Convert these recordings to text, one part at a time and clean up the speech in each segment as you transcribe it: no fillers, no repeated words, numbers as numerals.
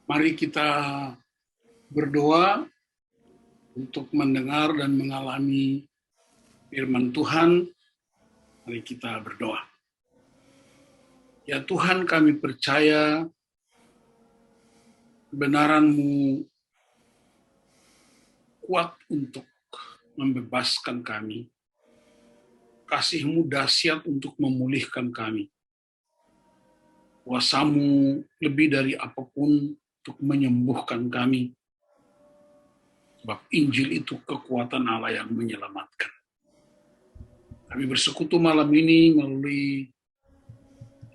Mari kita berdoa untuk mendengar dan mengalami firman Tuhan. Mari kita berdoa. Ya Tuhan, kami percaya kebenaran-Mu kuat untuk membebaskan kami. Kasih-Mu dahsyat untuk memulihkan kami. Kuasa-Mu lebih dari apapun untuk menyembuhkan kami. Sebab Injil itu kekuatan Allah yang menyelamatkan. Kami bersekutu malam ini melalui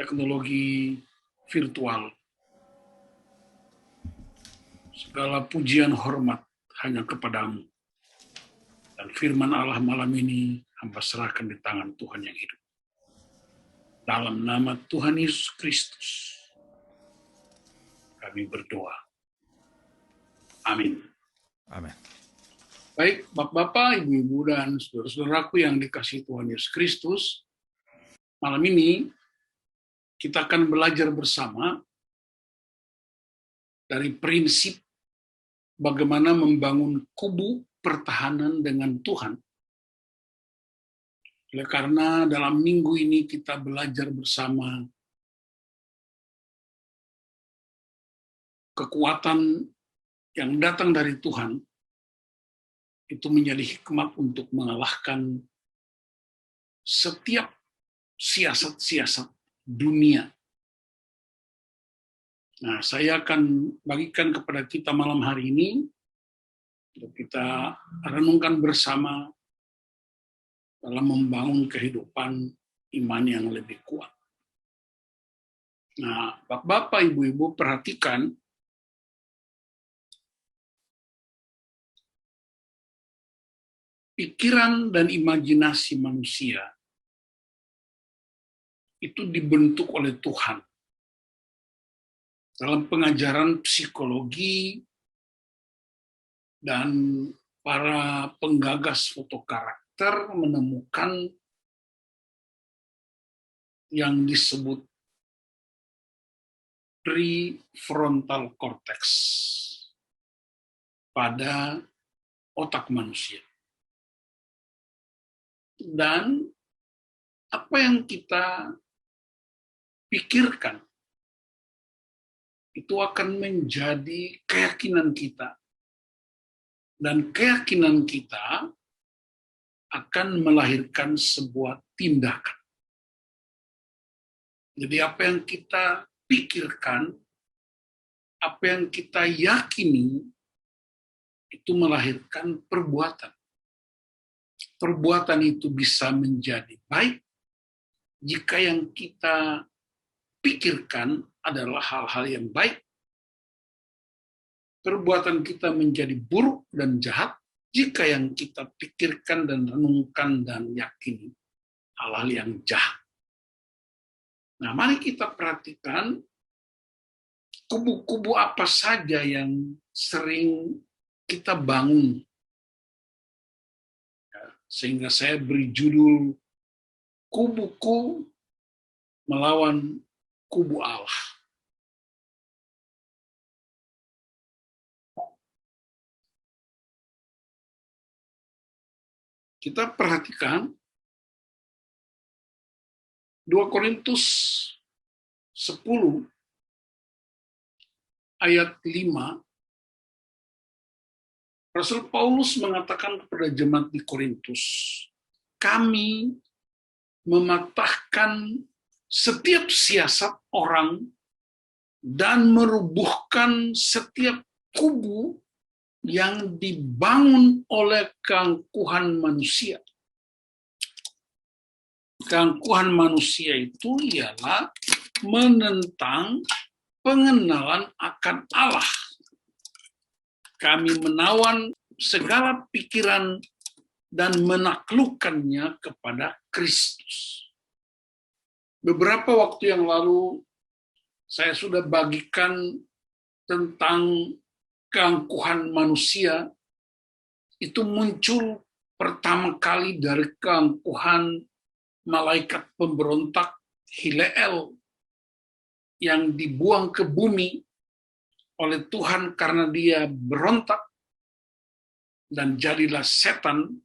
teknologi virtual. Segala pujian hormat hanya kepadamu. Dan firman Allah malam ini hamba serahkan di tangan Tuhan yang hidup. Dalam nama Tuhan Yesus Kristus, kami berdoa. Amin. Amin. Baik, Bapak-bapak, Ibu-ibu, dan saudara-saudaraku yang dikasihi Tuhan Yesus Kristus, malam ini kita akan belajar bersama dari prinsip bagaimana membangun kubu pertahanan dengan Tuhan. Oleh karena dalam minggu ini kita belajar bersama kekuatan yang datang dari Tuhan, itu menjadi hikmat untuk mengalahkan setiap siasat-siasat dunia. Nah, saya akan bagikan kepada kita malam hari ini, untuk kita renungkan bersama dalam membangun kehidupan iman yang lebih kuat. Nah, Bapak-bapak, Ibu-ibu, perhatikan pikiran dan imajinasi manusia itu dibentuk oleh Tuhan. Dalam pengajaran psikologi dan para penggagas foto karakter menemukan yang disebut prefrontal cortex pada otak manusia. Dan apa yang kita pikirkan itu akan menjadi keyakinan kita. Dan keyakinan kita akan melahirkan sebuah tindakan. Jadi apa yang kita pikirkan, apa yang kita yakini, itu melahirkan perbuatan. Perbuatan itu bisa menjadi baik jika yang kita pikirkan adalah hal-hal yang baik. Perbuatan kita menjadi buruk dan jahat jika yang kita pikirkan dan renungkan dan yakini hal-hal yang jahat. Nah, mari kita perhatikan kubu-kubu apa saja yang sering kita bangun. Sehingga saya beri judul kubuku melawan kubu Allah. Kita perhatikan 2 Korintus 10 ayat 5. Rasul Paulus mengatakan kepada jemaat di Korintus, kami mematahkan setiap siasat orang dan merubuhkan setiap kubu yang dibangun oleh keangkuhan manusia. Keangkuhan manusia itu ialah menentang pengenalan akan Allah. Kami menawan segala pikiran dan menaklukkannya kepada Kristus. Beberapa waktu yang lalu saya sudah bagikan tentang keangkuhan manusia. Itu muncul pertama kali dari keangkuhan malaikat pemberontak Hileel yang dibuang ke bumi oleh Tuhan karena dia berontak dan jadilah setan,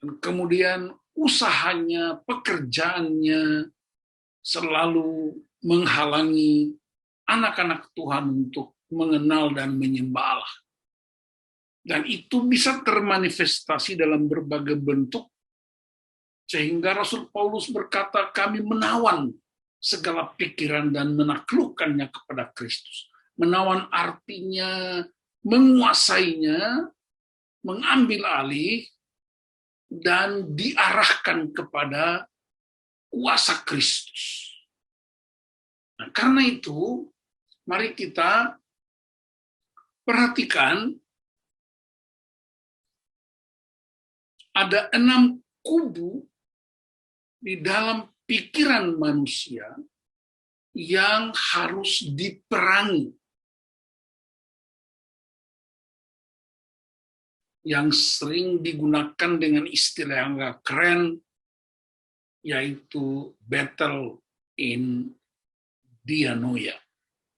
dan kemudian usahanya, pekerjaannya selalu menghalangi anak-anak Tuhan untuk mengenal dan menyembah Allah. Dan itu bisa termanifestasi dalam berbagai bentuk, sehingga Rasul Paulus berkata, kami menawan segala pikiran dan menaklukkannya kepada Kristus. Menawan artinya menguasainya, mengambil alih, dan diarahkan kepada kuasa Kristus. Nah, karena itu, mari kita perhatikan ada 6 kubu di dalam pikiran manusia yang harus diperangi. Yang sering digunakan dengan istilah yang agak keren, yaitu battle in dianoia,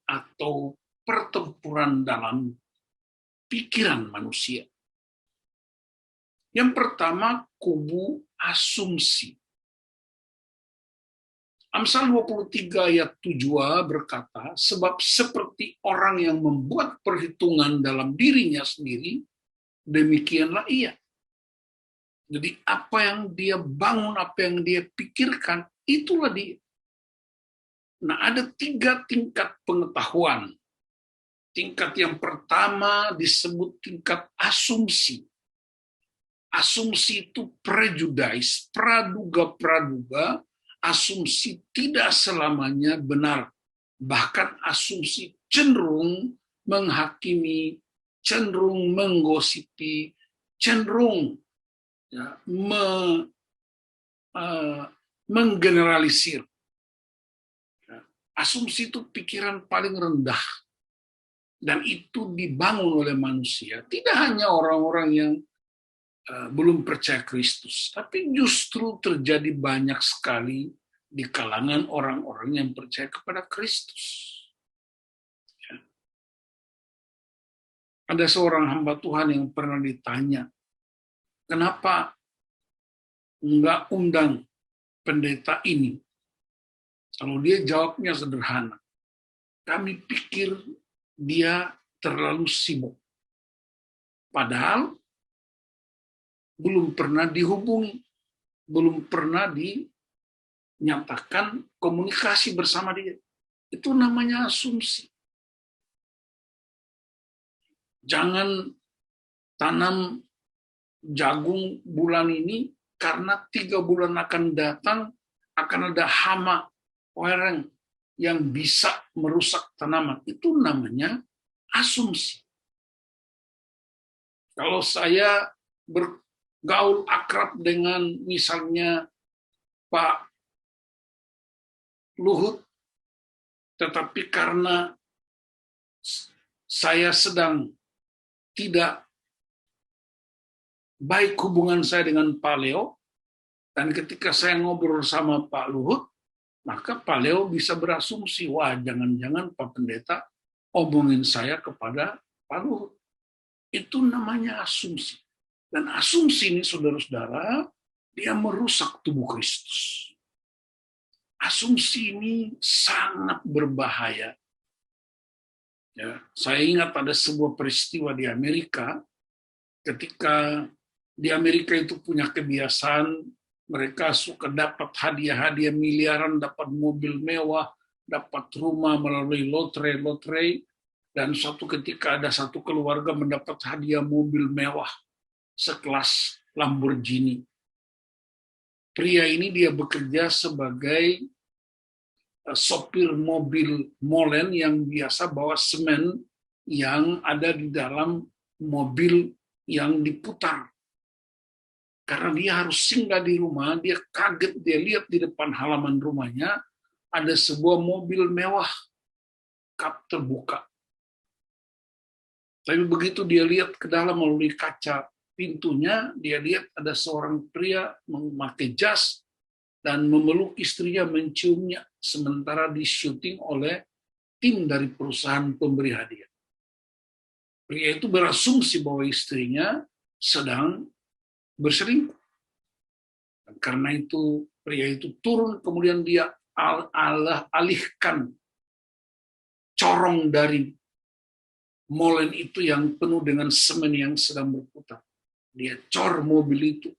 atau pertempuran dalam pikiran manusia. Yang pertama, kubu asumsi. Amsal 23 ayat 7a berkata, sebab seperti orang yang membuat perhitungan dalam dirinya sendiri, demikianlah ia. Jadi apa yang dia bangun, apa yang dia pikirkan, itulah dia. Nah, ada 3 tingkat pengetahuan. Tingkat yang pertama disebut tingkat asumsi. Asumsi itu prejudice, praduga-praduga, asumsi tidak selamanya benar. Bahkan asumsi cenderung menghakimi, cenderung menggosipi, cenderung ya, menggeneralisir. Ya, asumsi itu pikiran paling rendah. Dan itu dibangun oleh manusia. Tidak hanya orang-orang yang belum percaya Kristus, tapi justru terjadi banyak sekali di kalangan orang-orang yang percaya kepada Kristus. Ya. Ada seorang hamba Tuhan yang pernah ditanya, kenapa enggak undang pendeta ini? Kalau dia jawabnya sederhana, kami pikir dia terlalu sibuk. Padahal belum pernah dihubungi, belum pernah dinyatakan komunikasi bersama dia. Itu namanya asumsi. Jangan tanam jagung bulan ini karena 3 bulan akan datang akan ada hama wereng yang bisa merusak tanaman. Itu namanya asumsi. Kalau saya bergaul akrab dengan misalnya Pak Luhut, tetapi karena saya sedang tidak baik hubungan saya dengan Pak Leo, dan ketika saya ngobrol sama Pak Luhut, maka Pak Leo bisa berasumsi, wah jangan-jangan Pak Pendeta omongin saya kepada Pak Luhut. Itu namanya asumsi. Dan asumsi ini, saudara-saudara, dia merusak tubuh Kristus. Asumsi ini sangat berbahaya. Ya, saya ingat ada sebuah peristiwa di Amerika, ketika di Amerika itu punya kebiasaan, mereka suka dapat hadiah-hadiah miliaran, dapat mobil mewah, dapat rumah melalui lotre, dan suatu ketika ada satu keluarga mendapat hadiah mobil mewah sekelas Lamborghini. Pria ini dia bekerja sebagai sopir mobil molen yang biasa bawa semen yang ada di dalam mobil yang diputar. Karena dia harus singgah di rumah, dia kaget, dia lihat di depan halaman rumahnya ada sebuah mobil mewah, kap terbuka. Tapi begitu dia lihat ke dalam melalui kaca pintunya, dia lihat ada seorang pria memakai jas dan memeluk istrinya, menciumnya, sementara disyuting oleh tim dari perusahaan pemberi hadiah. Pria itu berasumsi bahwa istrinya sedang berselingkuh. Dan karena itu pria itu turun, kemudian dia alihkan corong dari molen itu yang penuh dengan semen yang sedang berputar. Dia cor mobil itu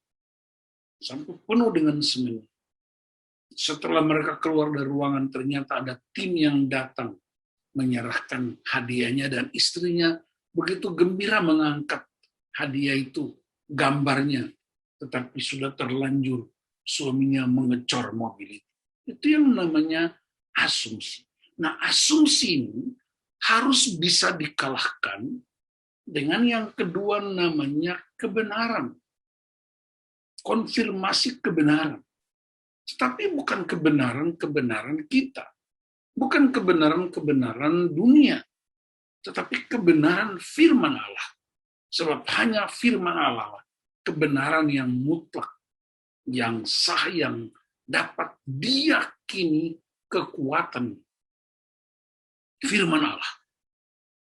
sampai penuh dengan semen. Setelah mereka keluar dari ruangan, ternyata ada tim yang datang menyerahkan hadiahnya, dan istrinya begitu gembira mengangkat hadiah itu, gambarnya, tetapi sudah terlanjur suaminya mengecor mobil itu. Itu yang namanya asumsi. Nah, asumsi ini harus bisa dikalahkan dengan yang kedua namanya kebenaran. Konfirmasi kebenaran. Tetapi bukan kebenaran-kebenaran kita. Bukan kebenaran-kebenaran dunia. Tetapi kebenaran firman Allah. Sebab hanya firman Allah, kebenaran yang mutlak, yang sah, yang dapat diyakini kekuatan firman Allah.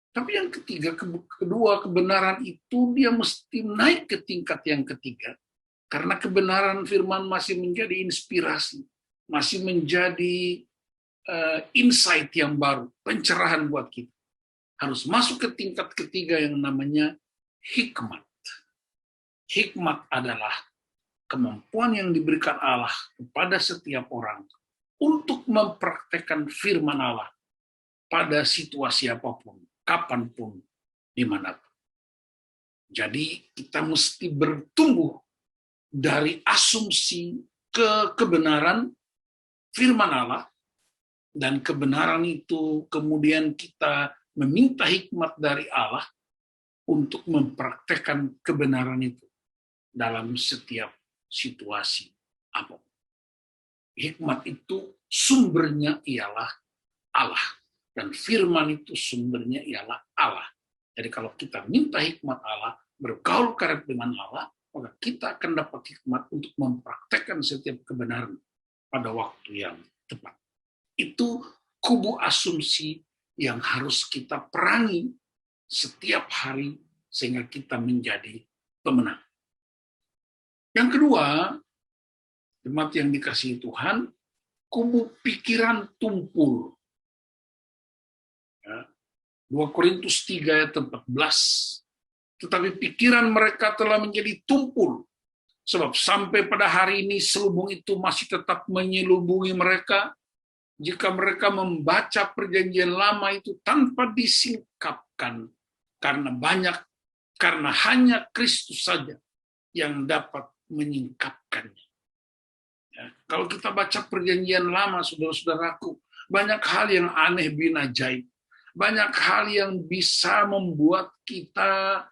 Tapi yang ketiga, kedua kebenaran itu dia mesti naik ke tingkat yang ketiga. Karena kebenaran firman masih menjadi inspirasi, masih menjadi insight yang baru, pencerahan buat kita. Harus masuk ke tingkat ketiga yang namanya hikmat. Hikmat adalah kemampuan yang diberikan Allah kepada setiap orang untuk mempraktekkan firman Allah pada situasi apapun, kapanpun, dimanapun. Jadi kita mesti bertumbuh dari asumsi ke kebenaran firman Allah, dan kebenaran itu kemudian kita meminta hikmat dari Allah untuk mempraktekkan kebenaran itu dalam setiap situasi apapun. Hikmat itu sumbernya ialah Allah, dan firman itu sumbernya ialah Allah. Jadi kalau kita minta hikmat Allah, bergaul karib dengan Allah, maka kita akan dapat hikmat untuk mempraktekkan setiap kebenaran pada waktu yang tepat. Itu kubu asumsi yang harus kita perangi setiap hari sehingga kita menjadi pemenang. Yang kedua, jemaat yang dikasihi Tuhan, kubu pikiran tumpul. 2 Korintus 3 ayat 14. Tetapi pikiran mereka telah menjadi tumpul. Sebab sampai pada hari ini selubung itu masih tetap menyelubungi mereka. Jika mereka membaca perjanjian lama itu tanpa disingkapkan. Karena hanya Kristus saja yang dapat menyingkapkannya. Ya, kalau kita baca perjanjian lama, saudara-saudaraku, banyak hal yang aneh bin ajaib. Banyak hal yang bisa membuat kita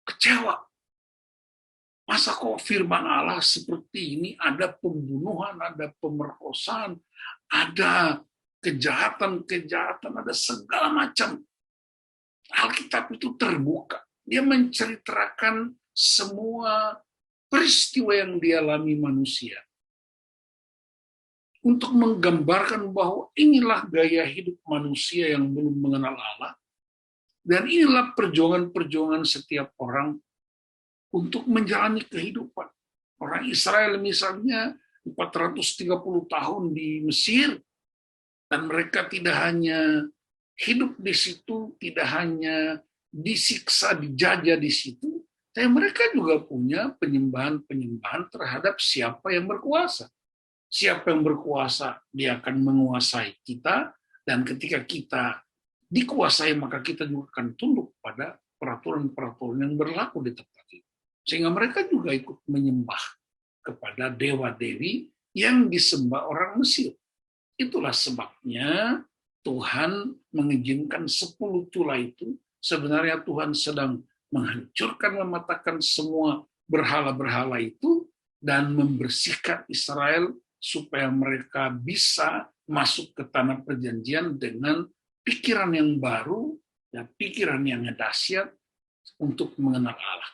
kecewa. Masa kok firman Allah seperti ini, ada pembunuhan, ada pemerkosaan, ada kejahatan-kejahatan, ada segala macam. Alkitab itu terbuka. Dia menceritakan semua peristiwa yang dialami manusia. Untuk menggambarkan bahwa inilah gaya hidup manusia yang belum mengenal Allah. Dan inilah perjuangan-perjuangan setiap orang untuk menjalani kehidupan. Orang Israel misalnya 430 tahun di Mesir, dan mereka tidak hanya hidup di situ, tidak hanya disiksa, dijajah di situ, tapi mereka juga punya penyembahan-penyembahan terhadap siapa yang berkuasa. Siapa yang berkuasa, dia akan menguasai kita, dan ketika kita dikuasai, maka kita juga akan tunduk pada peraturan-peraturan yang berlaku di tempat itu. Sehingga mereka juga ikut menyembah kepada dewa-dewi yang disembah orang Mesir. Itulah sebabnya Tuhan mengizinkan 10 tula itu. Sebenarnya Tuhan sedang menghancurkan, mematakan semua berhala-berhala itu, dan membersihkan Israel supaya mereka bisa masuk ke tanah perjanjian dengan pikiran yang baru, dan pikiran yang dahsyat untuk mengenal Allah.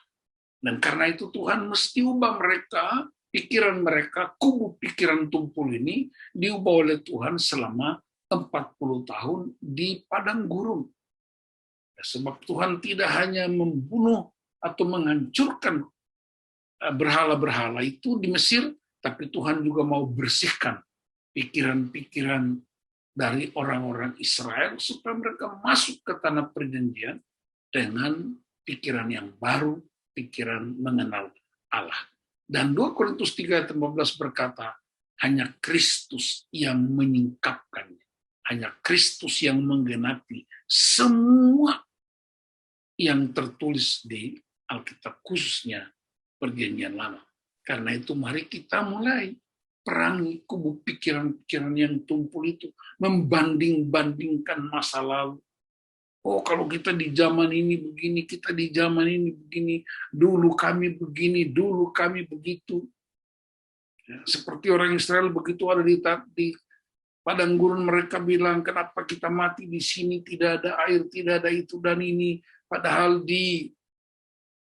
Dan karena itu Tuhan mesti ubah mereka, pikiran mereka, kubu pikiran tumpul ini diubah oleh Tuhan selama 40 tahun di padang gurun. Sebab Tuhan tidak hanya membunuh atau menghancurkan berhala-berhala itu di Mesir, tapi Tuhan juga mau bersihkan pikiran-pikiran dari orang-orang Israel supaya mereka masuk ke tanah perjanjian dengan pikiran yang baru, pikiran mengenal Allah. Dan 2 Korintus 3 ayat 15 berkata, hanya Kristus yang menyingkapkannya. Hanya Kristus yang menggenapi semua yang tertulis di Alkitab, khususnya Perjanjian Lama. Karena itu mari kita mulai perangi kubu pikiran-pikiran yang tumpul itu, membanding-bandingkan masa lalu. Oh, kalau kita di zaman ini begini, kita di zaman ini begini, dulu kami begini, dulu kami begitu. Ya, seperti orang Israel begitu ada di padang gurun, mereka bilang, kenapa kita mati di sini, tidak ada air, tidak ada itu dan ini. Padahal di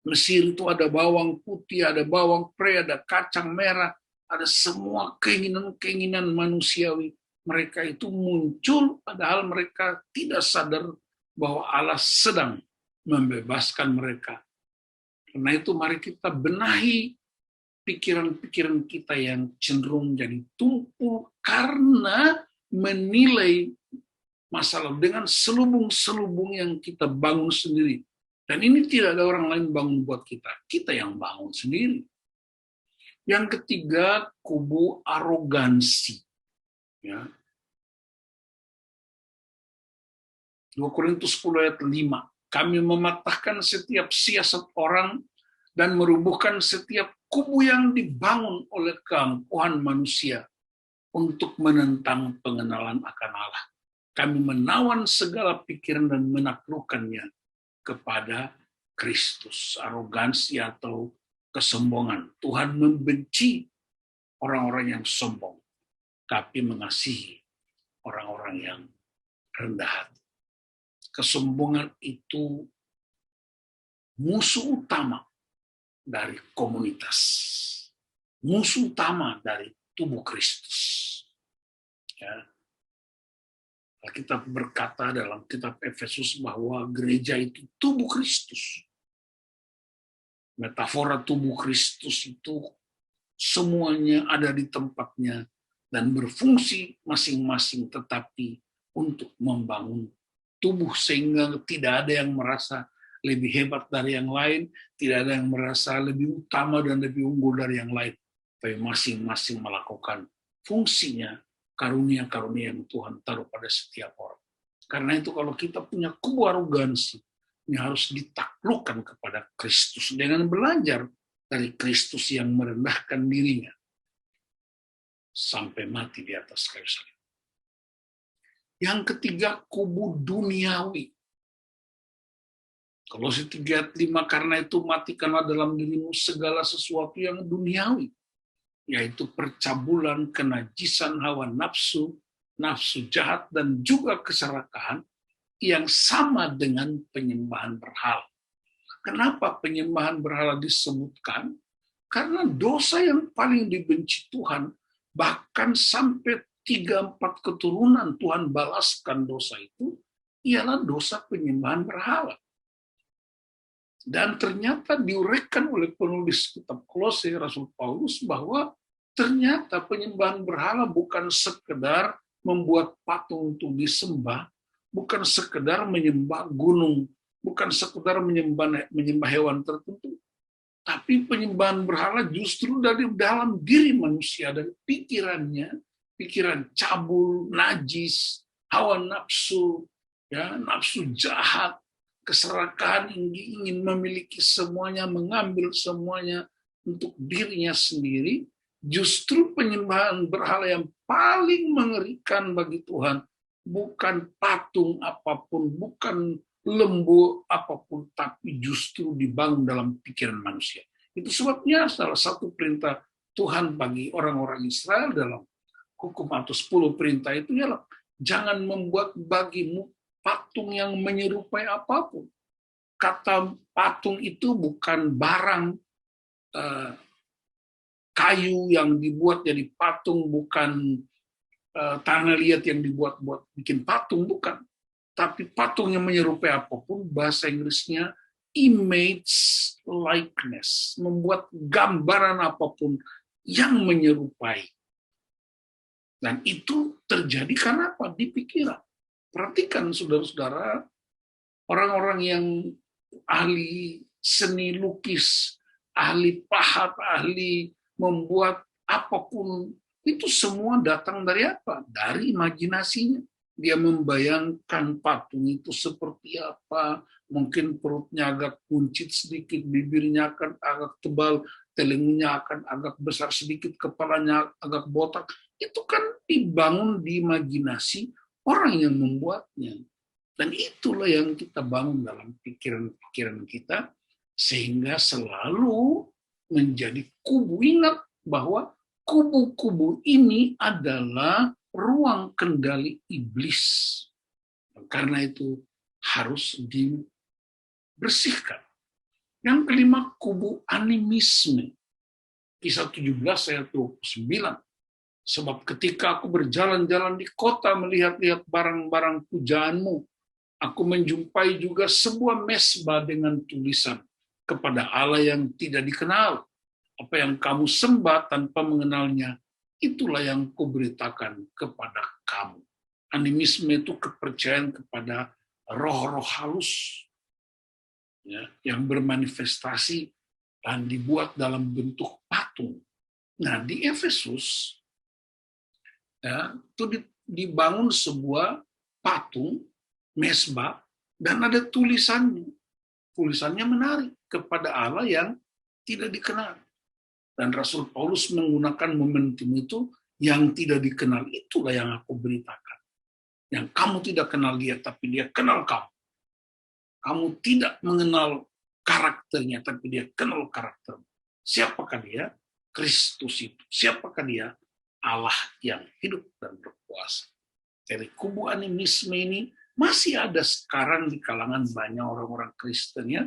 Mesir itu ada bawang putih, ada bawang pre, ada kacang merah, ada semua keinginan-keinginan manusiawi. Mereka itu muncul, padahal mereka tidak sadar bahwa Allah sedang membebaskan mereka. Karena itu mari kita benahi pikiran-pikiran kita yang cenderung jadi tumpul karena menilai masalah dengan selubung-selubung yang kita bangun sendiri. Dan ini tidak ada orang lain bangun buat kita. Kita yang bangun sendiri. Yang ketiga, kubu arogansi. Ya. 2 Korintus 10 ayat 5. Kami mematahkan setiap siasat orang dan merubuhkan setiap kubu yang dibangun oleh keangkuhan manusia untuk menentang pengenalan akan Allah. Kami menawan segala pikiran dan menaklukkannya kepada Kristus. Arogansi atau kesombongan. Tuhan membenci orang-orang yang sombong, tapi mengasihi orang-orang yang rendah hati. Kesombongan itu musuh utama dari komunitas, musuh utama dari tubuh Kristus. Ya. Kita berkata dalam kitab Efesus bahwa gereja itu tubuh Kristus. Metafora tubuh Kristus itu semuanya ada di tempatnya dan berfungsi masing-masing, tetapi untuk membangun tubuh sehingga tidak ada yang merasa lebih hebat dari yang lain, tidak ada yang merasa lebih utama dan lebih unggul dari yang lain, tapi masing-masing melakukan fungsinya, karunia-karunia yang Tuhan taruh pada setiap orang. Karena itu kalau kita punya kubu arogansi, ini harus ditaklukkan kepada Kristus dengan belajar dari Kristus yang merendahkan dirinya sampai mati di atas kayu salib. Yang ketiga, kubu duniawi. Kolose 3 ayat 5, karena itu matikanlah dalam dirimu segala sesuatu yang duniawi, yaitu percabulan, kenajisan hawa nafsu, nafsu jahat, dan juga keserakahan yang sama dengan penyembahan berhala. Kenapa penyembahan berhala disebutkan? Karena dosa yang paling dibenci Tuhan, bahkan sampai 3-4 keturunan Tuhan balaskan dosa itu, ialah dosa penyembahan berhala. Dan ternyata diuraikan oleh penulis kitab Kolose, Rasul Paulus, bahwa ternyata penyembahan berhala bukan sekedar membuat patung untuk disembah, bukan sekedar menyembah gunung, bukan sekedar menyembah hewan tertentu, tapi penyembahan berhala justru dari dalam diri manusia, dari pikirannya, pikiran cabul, najis, hawa nafsu, ya, nafsu jahat, keserakahan, ingin memiliki semuanya, mengambil semuanya untuk dirinya sendiri. Justru penyembahan berhala yang paling mengerikan bagi Tuhan bukan patung apapun, bukan lembu apapun, tapi justru dibangun dalam pikiran manusia. Itu sebabnya salah satu perintah Tuhan bagi orang-orang Israel dalam hukum atau 10 perintah itu ialah jangan membuat bagimu patung yang menyerupai apapun. Kata patung itu bukan barang kayu yang dibuat jadi patung, bukan tanah liat yang dibuat-buat bikin patung, bukan. Tapi patung yang menyerupai apapun, bahasa Inggrisnya image likeness, membuat gambaran apapun yang menyerupai. Dan itu terjadi karena apa? Di pikiran. Perhatikan saudara-saudara, orang-orang yang ahli seni lukis, ahli pahat, ahli membuat apapun, itu semua datang dari apa? Dari imajinasinya. Dia membayangkan patung itu seperti apa, mungkin perutnya agak kuncit sedikit, bibirnya akan agak tebal, telinganya akan agak besar sedikit, kepalanya agak botak. Itu kan dibangun di imajinasi orang yang membuatnya. Dan itulah yang kita bangun dalam pikiran-pikiran kita, sehingga selalu menjadi kubu. Ingat bahwa kubu-kubu ini adalah ruang kendali iblis. Karena itu harus dibersihkan. Yang kelima, kubu animisme. Kisah 17 ayat 29. Sebab ketika aku berjalan-jalan di kota melihat-lihat barang-barang pujaanmu, aku menjumpai juga sebuah mesbah dengan tulisan, kepada Allah yang tidak dikenal. Apa yang kamu sembah tanpa mengenalnya, itulah yang kuberitakan kepada kamu. Animisme itu kepercayaan kepada roh-roh halus, ya, yang bermanifestasi dan dibuat dalam bentuk patung. Nah, di Efesus, ya, itu dibangun sebuah patung, mesbah, dan ada tulisannya. Tulisannya menarik, kepada Allah yang tidak dikenal. Dan Rasul Paulus menggunakan momentum itu, yang tidak dikenal itulah yang aku beritakan. Yang kamu tidak kenal dia, tapi dia kenal kamu. Kamu tidak mengenal karakternya, tapi dia kenal karaktermu. Siapakah dia? Kristus itu. Siapakah dia? Allah yang hidup dan berkuasa. Dari kubu animisme ini masih ada sekarang di kalangan banyak orang-orang Kristen ya,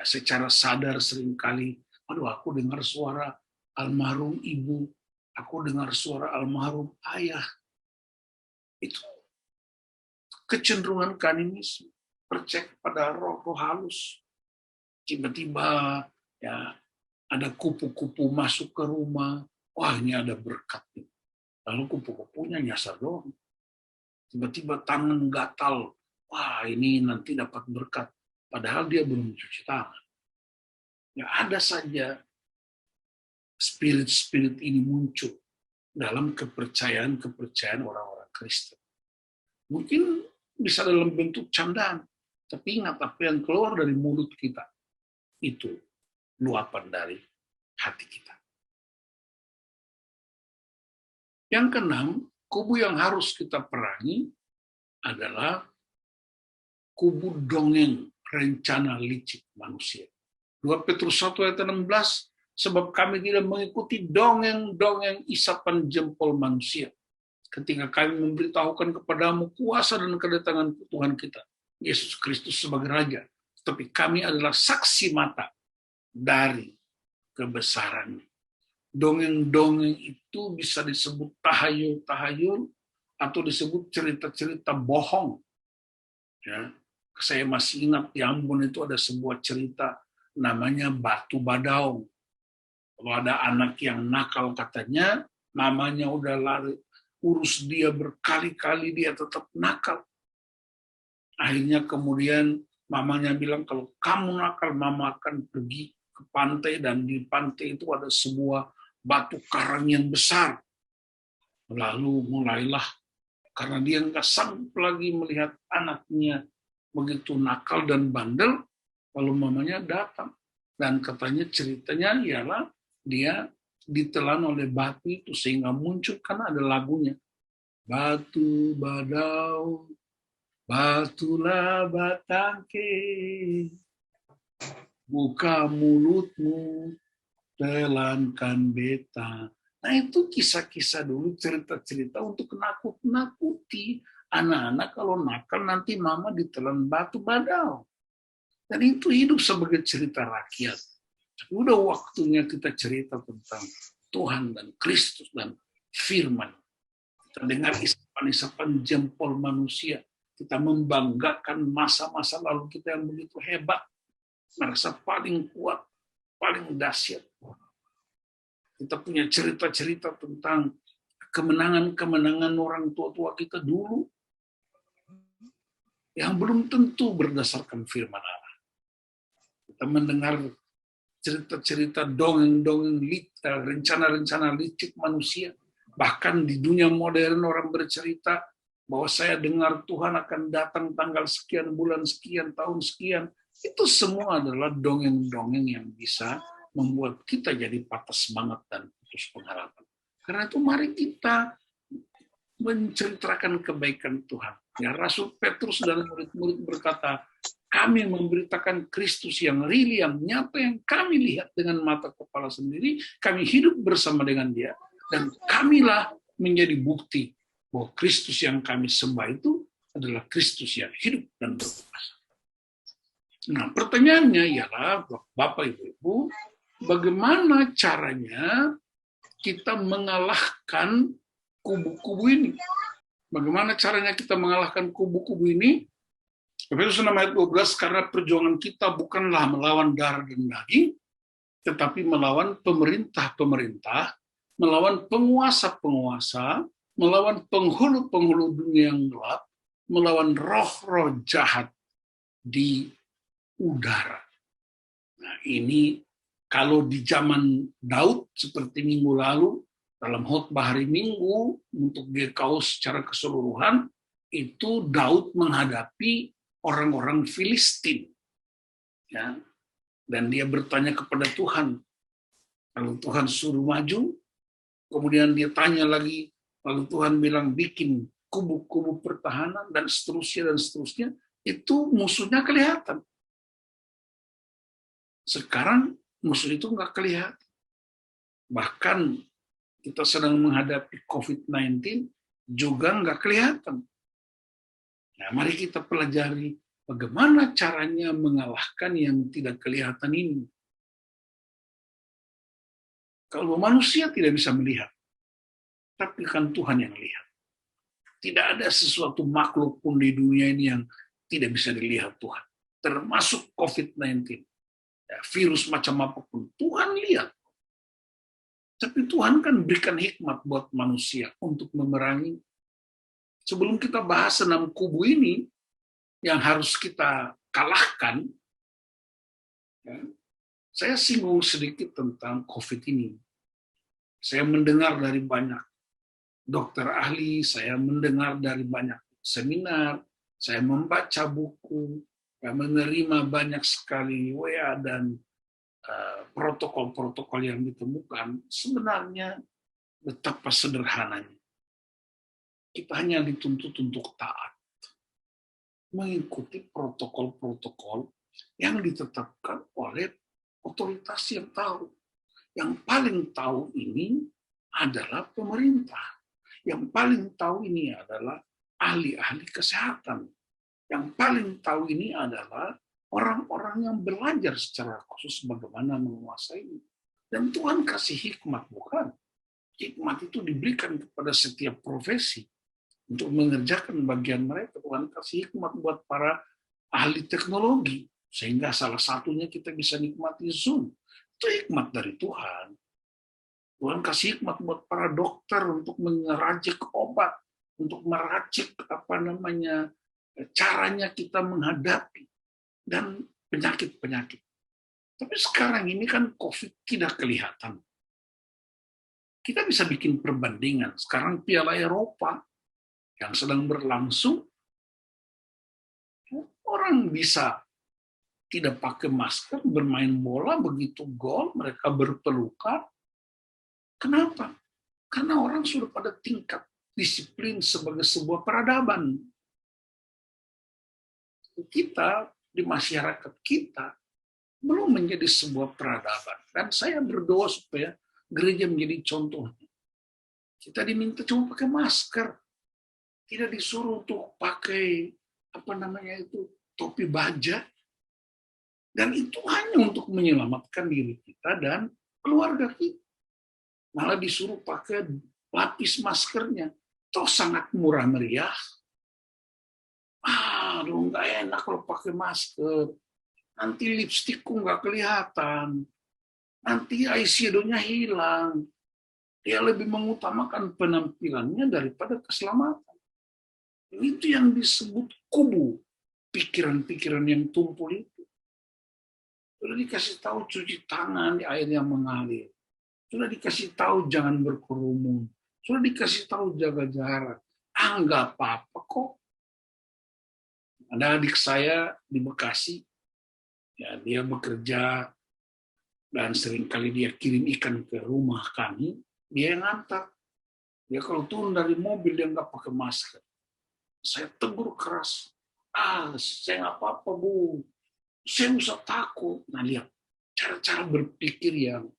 secara sadar seringkali, aduh aku dengar suara almarhum ibu, aku dengar suara almarhum ayah. Itu kecenderungan ke animisme, percaya pada roh-roh halus. Tiba-tiba ya ada kupu-kupu masuk ke rumah, wah ini ada berkat. Lalu kupu-kupunya nyasar doang. Tiba-tiba tangan gatal, wah ini nanti dapat berkat. Padahal dia belum mencuci tangan. Ya ada saja spirit-spirit ini muncul dalam kepercayaan orang-orang Kristen. Mungkin bisa dalam bentuk candaan, tapi ingat apa yang keluar dari mulut kita, itu luapan dari hati kita. Yang keenam, kubu yang harus kita perangi adalah kubu dongeng rencana licik manusia. 2 Petrus 1 ayat 16, sebab kami tidak mengikuti dongeng-dongeng isapan jempol manusia. Ketika kami memberitahukan kepadamu kuasa dan kedatangan Tuhan kita, Yesus Kristus sebagai Raja. Tapi kami adalah saksi mata dari kebesarannya. Dongeng-dongeng itu bisa disebut tahayul-tahayul atau disebut cerita-cerita bohong. Ya, saya masih ingat di Ambon itu ada sebuah cerita namanya Batu Badaung. Kalau ada anak yang nakal katanya, mamanya udah lari, urus dia berkali-kali, dia tetap nakal. Akhirnya kemudian mamanya bilang, kalau kamu nakal, mama akan pergi ke pantai, dan di pantai itu ada sebuah batu karang yang besar. Lalu mulailah, karena dia nggak sanggup lagi melihat anaknya begitu nakal dan bandel, lalu mamanya datang. Dan katanya ceritanya ialah dia ditelan oleh batu itu, sehingga muncul, karena ada lagunya. Batu badau, batulah batangke, buka mulutmu, telankan beta. Nah itu kisah-kisah dulu, cerita-cerita untuk nakut-nakuti anak-anak kalau nakal nanti mama ditelan batu badau. Dan itu hidup sebagai cerita rakyat. Udah waktunya kita cerita tentang Tuhan dan Kristus dan firman. Kita dengar isapan-isapan jempol manusia. Kita membanggakan masa-masa lalu kita yang begitu hebat. Merasa paling kuat, paling dahsyat. Kita punya cerita-cerita tentang kemenangan-kemenangan orang tua-tua kita dulu yang belum tentu berdasarkan firman Allah. Kita mendengar cerita-cerita dongeng-dongeng, rencana-rencana licik manusia. Bahkan di dunia modern orang bercerita bahwa saya dengar Tuhan akan datang tanggal sekian, bulan sekian, tahun sekian. Itu semua adalah dongeng-dongeng yang bisa membuat kita jadi patah semangat dan putus pengharapan. Karena itu mari kita menceritakan kebaikan Tuhan. Ya, Rasul Petrus dan murid-murid berkata, kami memberitakan Kristus yang real, yang nyata, yang kami lihat dengan mata kepala sendiri, kami hidup bersama dengan Dia, dan kamilah menjadi bukti bahwa Kristus yang kami sembah itu adalah Kristus yang hidup dan berkuasa. Nah, pertanyaannya ialah, Bapak Ibu, bagaimana caranya kita mengalahkan kubu-kubu ini? Bagaimana caranya kita mengalahkan kubu-kubu ini? Efesus 6 ayat 12, karena perjuangan kita bukanlah melawan darah dan daging, tetapi melawan pemerintah-pemerintah, melawan penguasa-penguasa, melawan penghulu-penghulu dunia yang gelap, melawan roh-roh jahat di udara. Nah, ini kalau di zaman Daud seperti minggu lalu, dalam khotbah hari Minggu untuk GKAUS secara keseluruhan, itu Daud menghadapi orang-orang Filistin. Ya. Dan dia bertanya kepada Tuhan. Lalu Tuhan suruh maju, kemudian dia tanya lagi, lalu Tuhan bilang bikin kubu-kubu pertahanan, dan seterusnya, itu musuhnya kelihatan. Sekarang musuh itu nggak kelihatan. Bahkan kita sedang menghadapi COVID-19 juga nggak kelihatan. Nah, mari kita pelajari bagaimana caranya mengalahkan yang tidak kelihatan ini. Kalau manusia tidak bisa melihat, tapi kan Tuhan yang lihat. Tidak ada sesuatu makhluk pun di dunia ini yang tidak bisa dilihat Tuhan. Termasuk COVID-19. Ya, virus macam apapun, Tuhan lihat. Tapi Tuhan kan berikan hikmat buat manusia untuk memerangi. Sebelum kita bahas 6 kubu ini yang harus kita kalahkan, ya, saya singgung sedikit tentang COVID ini. Saya mendengar dari banyak dokter ahli, saya mendengar dari banyak seminar, saya membaca buku, saya menerima banyak sekali WA dan protokol-protokol yang ditemukan. Sebenarnya betapa sederhananya. Kita hanya dituntut untuk taat, mengikuti protokol-protokol yang ditetapkan oleh otoritas yang tahu. Yang paling tahu ini adalah pemerintah. Yang paling tahu ini adalah ahli-ahli kesehatan. Yang paling tahu ini adalah orang-orang yang belajar secara khusus bagaimana menguasai. Dan Tuhan kasih hikmat, bukan? Hikmat itu diberikan kepada setiap profesi untuk mengerjakan bagian mereka. Tuhan kasih hikmat buat para ahli teknologi, sehingga salah satunya kita bisa nikmati Zoom. Itu hikmat dari Tuhan. Tuhan kasih hikmat buat para dokter untuk meracik obat, untuk meracik caranya kita menghadapi dan penyakit-penyakit. Tapi sekarang ini kan COVID tidak kelihatan. Kita bisa bikin perbandingan. Sekarang Piala Eropa yang sedang berlangsung, orang bisa tidak pakai masker, bermain bola, begitu gol, mereka berpelukan. Kenapa? Karena orang sudah pada tingkat disiplin sebagai sebuah peradaban. Kita, di masyarakat kita, belum menjadi sebuah peradaban. Dan saya berdoa supaya gereja menjadi contohnya. Kita diminta cuma pakai masker. Tidak disuruh untuk pakai topi baja. Dan itu hanya untuk menyelamatkan diri kita dan keluarga kita. Malah disuruh pakai lapis maskernya. toh sangat murah meriah. Aduh, nggak enak kalau pakai masker. Nanti lipstikku nggak kelihatan. Nanti eyeshadow-nya hilang. Dia lebih mengutamakan penampilannya daripada keselamatan. Itu yang disebut kubu. Pikiran-pikiran yang tumpul itu. Sudah dikasih tahu cuci tangan di air yang mengalir. Sudah dikasih tahu jangan berkerumun. Sudah dikasih tahu jaga jarak. Nggak apa-apa kok. Ada adik saya di Bekasi, ya, dia bekerja dan seringkali dia kirim ikan ke rumah kami, dia yang ngantar. Dia kalau turun dari mobil dia nggak pakai masker. Saya tegur keras, saya nggak apa-apa Bu, saya usah takut. Nah lihat, cara-cara berpikir yang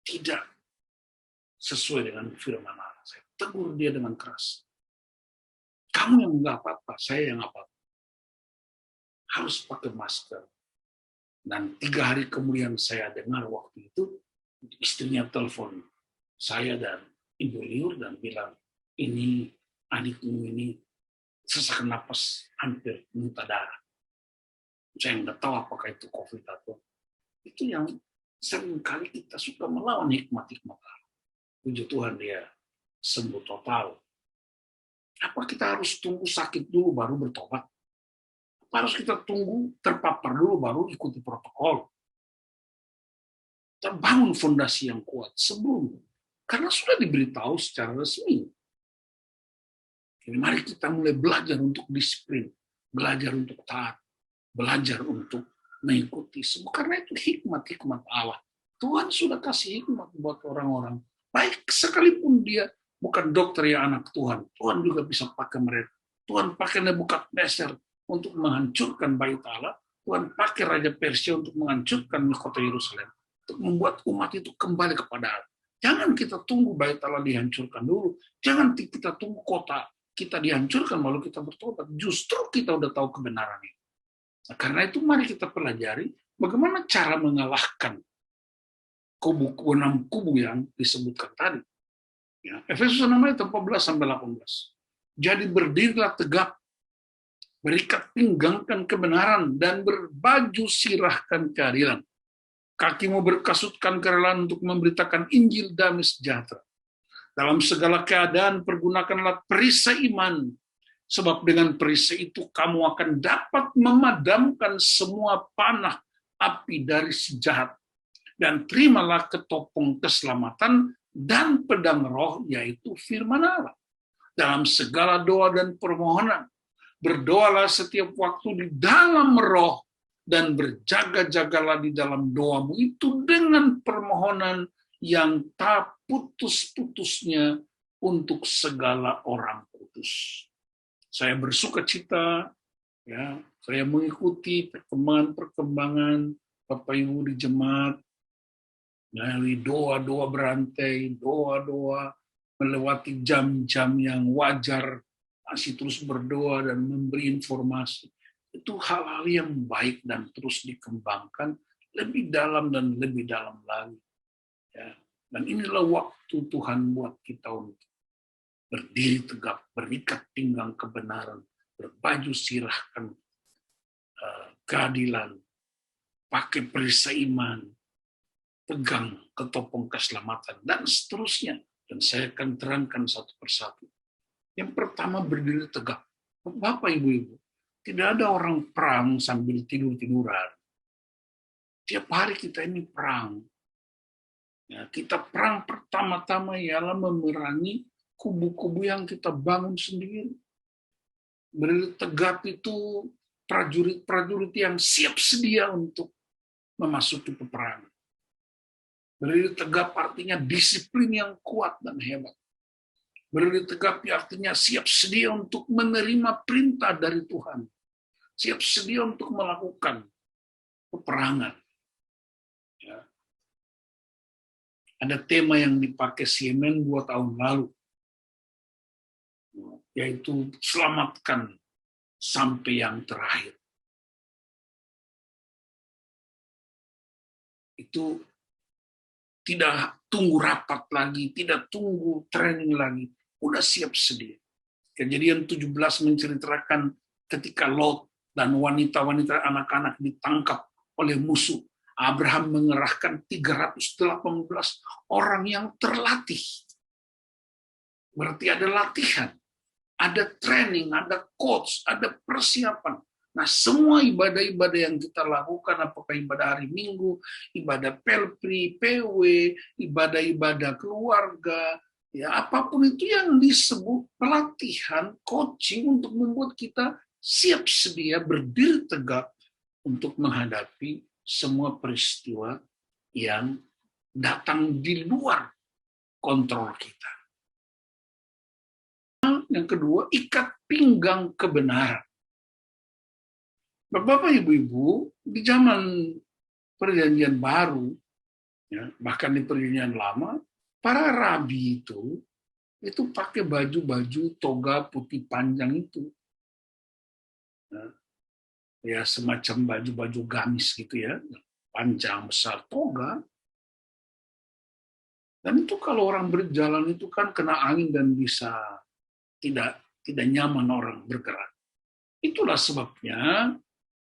tidak sesuai dengan firman Allah. Saya tegur dia dengan keras. Kamu yang nggak apa-apa, saya yang apa-apa. Harus pakai masker. Dan 3 hari kemudian saya dengar waktu itu, istrinya telepon saya dan Ibu Liur dan bilang, ini adikmu ini sesak napas hampir muntah darah. Saya nggak tahu apakah itu COVID atau itu yang seringkali kita suka melawan hikmat-hikmat Allah. Puji Tuhan dia sembuh total. Apa kita harus tunggu sakit dulu baru bertobat? Apa harus kita tunggu terpapar dulu baru ikuti protokol? Kita bangun fondasi yang kuat sebelum. Karena sudah diberitahu secara resmi. Jadi mari kita mulai belajar untuk disiplin, belajar untuk taat, belajar untuk mengikuti semua. Karena itu hikmat-hikmat Allah. Tuhan sudah kasih hikmat buat orang-orang. Baik sekalipun dia bukan dokter yang anak Tuhan. Tuhan juga bisa pakai mereka. Tuhan pakai Nebukadnezar untuk menghancurkan bait Allah. Tuhan pakai Raja Persia untuk menghancurkan kota Yerusalem. Untuk membuat umat itu kembali kepada Allah. Jangan kita tunggu bait Allah dihancurkan dulu. Jangan kita tunggu kota kita dihancurkan lalu kita bertobat. Justru kita udah tahu kebenaran ini. Nah, karena itu mari kita pelajari bagaimana cara mengalahkan enam kubu yang disebutkan tadi. Ya, Efesus 6 ayat 14-18. Jadi berdirilah tegak, berikat pinggangkan kebenaran, dan berbaju sirahkan keadilan. Kakimu berkasutkan kerelaan untuk memberitakan Injil damai sejahtera. Dalam segala keadaan pergunakanlah perisai iman, sebab dengan perisai itu kamu akan dapat memadamkan semua panah api dari si jahat. Dan terimalah ketopong keselamatan dan pedang roh, yaitu firman Allah. Dalam segala doa dan permohonan, berdoalah setiap waktu di dalam roh, dan berjaga-jagalah di dalam doamu itu dengan permohonan yang tak putus-putusnya untuk segala orang kudus. Saya bersuka cita, ya, saya mengikuti perkembangan Bapak Ibu di jemaat, melalui doa-doa berantai, doa-doa melewati jam-jam yang wajar, masih terus berdoa dan memberi informasi. Itu hal-hal yang baik dan terus dikembangkan lebih dalam dan lebih dalam lagi. Ya. Dan inilah waktu Tuhan buat kita untuk berdiri tegak, berikat pinggang kebenaran, berbaju sirahkan keadilan, pakai perisai iman, pegang ketopong keselamatan, dan seterusnya. Dan saya akan terangkan satu persatu. Yang pertama, berdiri tegak. Bapak, Ibu-Ibu, tidak ada orang perang sambil tidur-tiduran. Tiap hari kita ini perang. Ya, kita perang pertama-tama ialah memerangi kubu-kubu yang kita bangun sendiri. Berdiri tegak itu prajurit-prajurit yang siap sedia untuk memasuki peperangan. Berdiri tegap artinya disiplin yang kuat dan hebat. Berdiri tegap artinya siap sedia untuk menerima perintah dari Tuhan. Siap sedia untuk melakukan peperangan. Ya. Ada tema yang dipakai CNN 2 tahun lalu, yaitu selamatkan sampai yang terakhir. Itu tidak tunggu rapat lagi, tidak tunggu training lagi, udah siap sedia. Kejadian 17 menceritakan ketika Lot dan wanita-wanita anak-anak ditangkap oleh musuh. Abraham mengerahkan 318 orang yang terlatih. Berarti ada latihan, ada training, ada coach, ada persiapan. Nah, semua ibadah-ibadah yang kita lakukan, apakah ibadah hari Minggu, ibadah pelpri, PW, ibadah-ibadah keluarga, ya apapun itu yang disebut pelatihan, coaching untuk membuat kita siap sedia berdiri tegak untuk menghadapi semua peristiwa yang datang di luar kontrol kita. Yang kedua, ikat pinggang kebenaran. Bapak, Ibu-ibu, di zaman Perjanjian Baru, ya, bahkan di Perjanjian Lama, para rabi itu pakai baju-baju toga putih panjang itu. Ya, semacam baju-baju gamis gitu ya, panjang besar toga. Dan itu kalau orang berjalan itu kan kena angin dan bisa tidak nyaman orang bergerak. Itulah sebabnya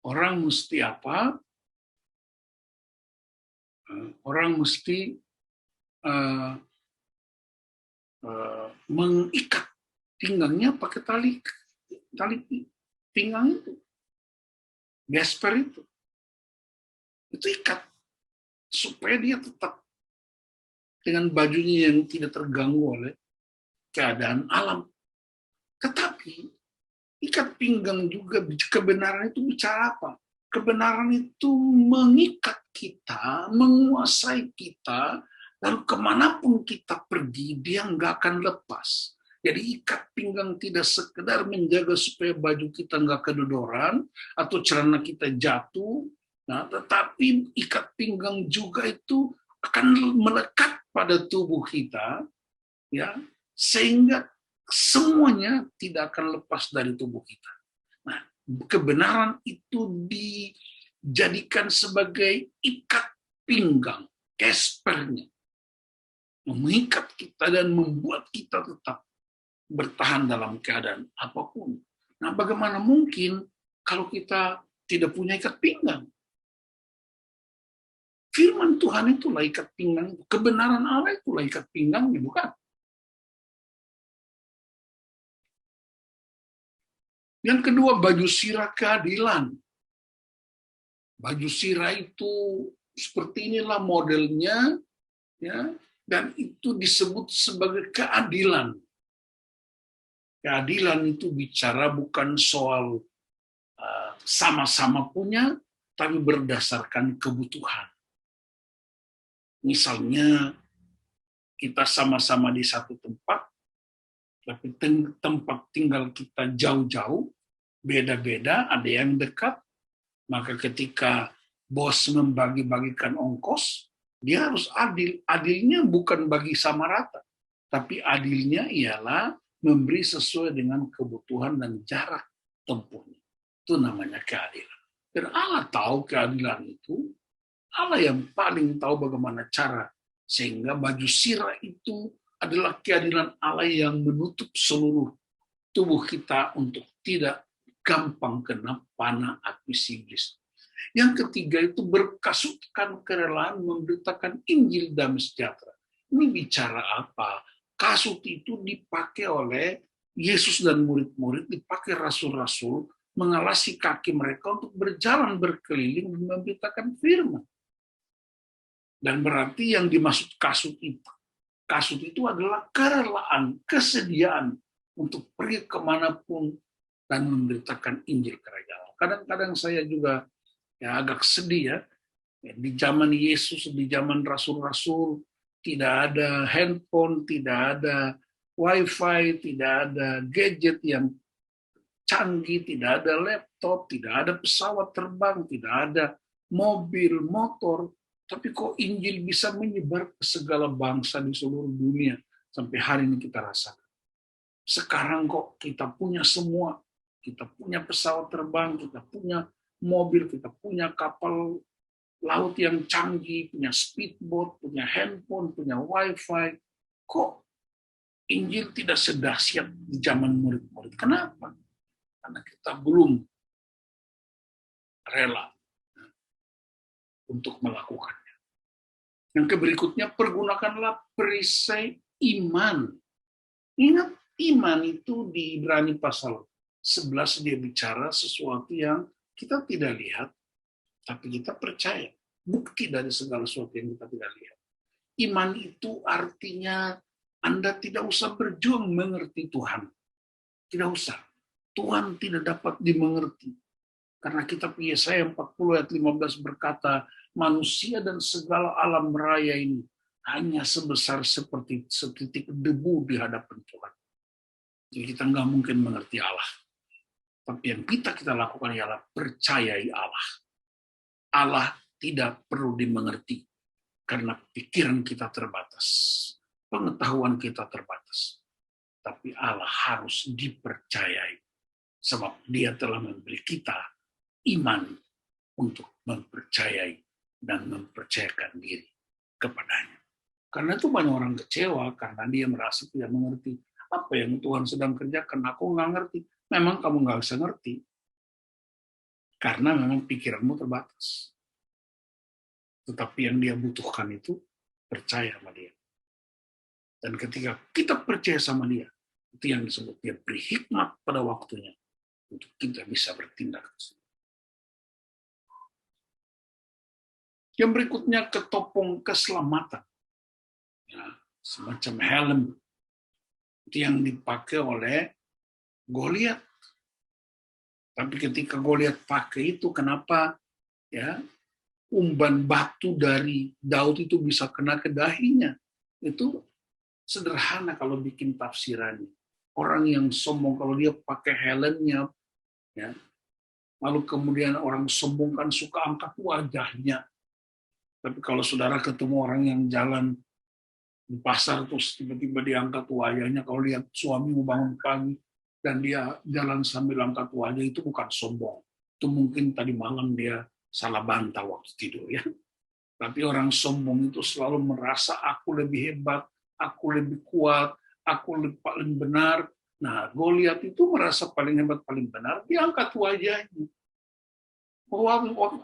orang mesti apa? Orang mesti mengikat pinggangnya pakai tali pinggang itu, gesper itu ikat supaya dia tetap dengan bajunya yang tidak terganggu oleh keadaan alam. Tetapi ikat pinggang juga, kebenaran itu bicara apa? Kebenaran itu mengikat kita, menguasai kita, lalu kemanapun kita pergi, dia nggak akan lepas. Jadi ikat pinggang tidak sekedar menjaga supaya baju kita nggak kedodoran, atau celana kita jatuh, nah, tetapi ikat pinggang juga itu akan melekat pada tubuh kita, ya, sehingga semuanya tidak akan lepas dari tubuh kita. Nah, kebenaran itu dijadikan sebagai ikat pinggang, gespernya, mengikat kita dan membuat kita tetap bertahan dalam keadaan apapun. Nah, bagaimana mungkin kalau kita tidak punya ikat pinggang? Firman Tuhan itulah ikat pinggang, kebenaran Allah itulah ikat pinggangnya, bukan? Yang kedua, baju sirah keadilan. Baju sirah itu seperti inilah modelnya, ya, dan itu disebut sebagai keadilan. Keadilan itu bicara bukan soal sama-sama punya, tapi berdasarkan kebutuhan. Misalnya, kita sama-sama di satu tempat, tapi tempat tinggal kita jauh-jauh, beda-beda, ada yang dekat, maka ketika bos membagi-bagikan ongkos, dia harus adil. Adilnya bukan bagi sama rata, tapi adilnya ialah memberi sesuai dengan kebutuhan dan jarak tempuhnya. Itu namanya keadilan. Dan Allah tahu keadilan itu, Allah yang paling tahu bagaimana cara, sehingga baju sirah itu adalah keadilan Allah yang menutup seluruh tubuh kita untuk tidak gampang kena panah api iblis. Yang ketiga itu berkasutkan kerelaan memberitakan Injil damai sejahtera. Ini bicara apa? Kasut itu dipakai oleh Yesus dan murid-murid, dipakai rasul-rasul, mengalasi kaki mereka untuk berjalan berkeliling dan memberitakan firman. Dan berarti yang dimaksud kasut itu adalah kerelaan, kesediaan untuk pergi kemanapun dan memberitakan Injil Kerajaan. Kadang-kadang saya juga agak sedih ya, di zaman Yesus, di zaman rasul-rasul, tidak ada handphone, tidak ada wifi, tidak ada gadget yang canggih, tidak ada laptop, tidak ada pesawat terbang, tidak ada mobil, motor, tapi kok Injil bisa menyebar ke segala bangsa di seluruh dunia sampai hari ini kita rasakan. Sekarang kok kita punya semua, kita punya pesawat terbang, kita punya mobil, kita punya kapal laut yang canggih, punya speedboat, punya handphone, punya wifi. Kok Injil tidak sedahsyat di zaman murid-murid. Kenapa? Karena kita belum rela untuk melakukannya. Yang berikutnya, pergunakanlah perisai iman. Ingat, iman itu di Ibrani pasal 11 dia bicara sesuatu yang kita tidak lihat, tapi kita percaya. Bukti dari segala sesuatu yang kita tidak lihat. Iman itu artinya Anda tidak usah berjuang mengerti Tuhan. Tidak usah. Tuhan tidak dapat dimengerti. Karena kitab Yesaya 40 ayat 15 berkata, manusia dan segala alam raya ini hanya sebesar seperti setitik debu di hadapan Tuhan. Jadi kita nggak mungkin mengerti Allah. Tapi yang kita lakukan ialah percayai Allah. Allah tidak perlu dimengerti karena pikiran kita terbatas, pengetahuan kita terbatas. Tapi Allah harus dipercayai sebab Dia telah memberi kita iman untuk mempercayai dan mempercayakan diri kepadanya. Karena itu banyak orang kecewa karena dia merasa tidak mengerti apa yang Tuhan sedang kerjakan. Aku nggak ngerti. Memang kamu nggak bisa ngerti karena memang pikiranmu terbatas. Tetapi yang dia butuhkan itu percaya sama dia. Dan ketika kita percaya sama dia, itu yang disebut dia beri hikmat pada waktunya untuk kita bisa bertindak. Yang berikutnya, ketopong keselamatan. Ya, semacam helm. Itu yang dipakai oleh Goliat. Tapi ketika Goliat pakai itu, kenapa ya umban batu dari Daud itu bisa kena ke dahinya? Itu sederhana kalau bikin tafsirannya. Orang yang sombong kalau dia pakai helmnya, ya, lalu kemudian orang sombong kan suka angkat wajahnya. Tapi kalau saudara ketemu orang yang jalan di pasar terus tiba-tiba diangkat wajahnya, kalau lihat suami mau bangun pagi dan dia jalan sambil angkat wajah, itu bukan sombong. Itu mungkin tadi malam dia salah bantal waktu tidur ya. Tapi orang sombong itu selalu merasa aku lebih hebat, aku lebih kuat, aku lebih paling benar. Nah, Goliat itu merasa paling hebat, paling benar, dia angkat wajahnya.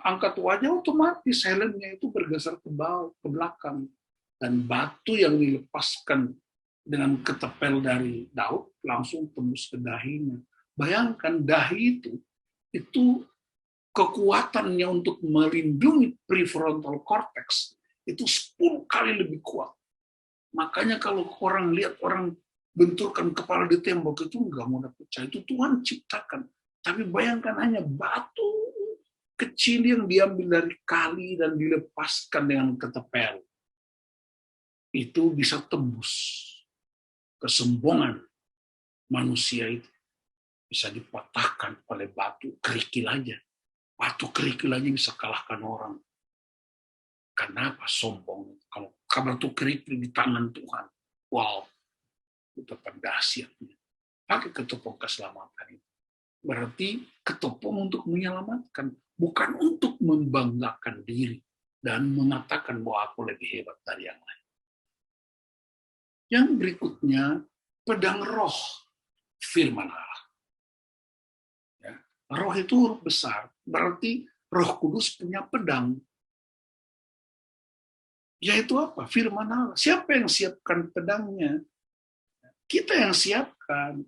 Angkat wajah otomatis helmnya itu bergeser ke bawah, ke belakang. Dan batu yang dilepaskan dengan ketepel dari Daud langsung tembus ke dahinya. Bayangkan dahi itu kekuatannya untuk melindungi prefrontal cortex itu 10 kali lebih kuat. Makanya kalau orang lihat orang benturkan kepala di tembok itu nggak mudah percaya. Itu Tuhan ciptakan. Tapi bayangkan hanya batu kecil yang diambil dari kali dan dilepaskan dengan ketepel. Itu bisa tembus kesombongan manusia itu. Bisa dipatahkan oleh batu kerikil aja. Batu kerikil aja bisa kalahkan orang. Kenapa sombong? Kalau batu kerikil di tangan Tuhan, wow, itu dahsyatnya. Pakai ketopong keselamatan itu. Berarti ketopong untuk menyelamatkan, bukan untuk membanggakan diri dan mengatakan bahwa aku lebih hebat dari yang lain. Yang berikutnya, pedang roh, firman Allah. Ya, roh itu huruf besar, berarti Roh Kudus punya pedang. Yaitu apa? Firman Allah. Siapa yang siapkan pedangnya? Kita yang siapkan.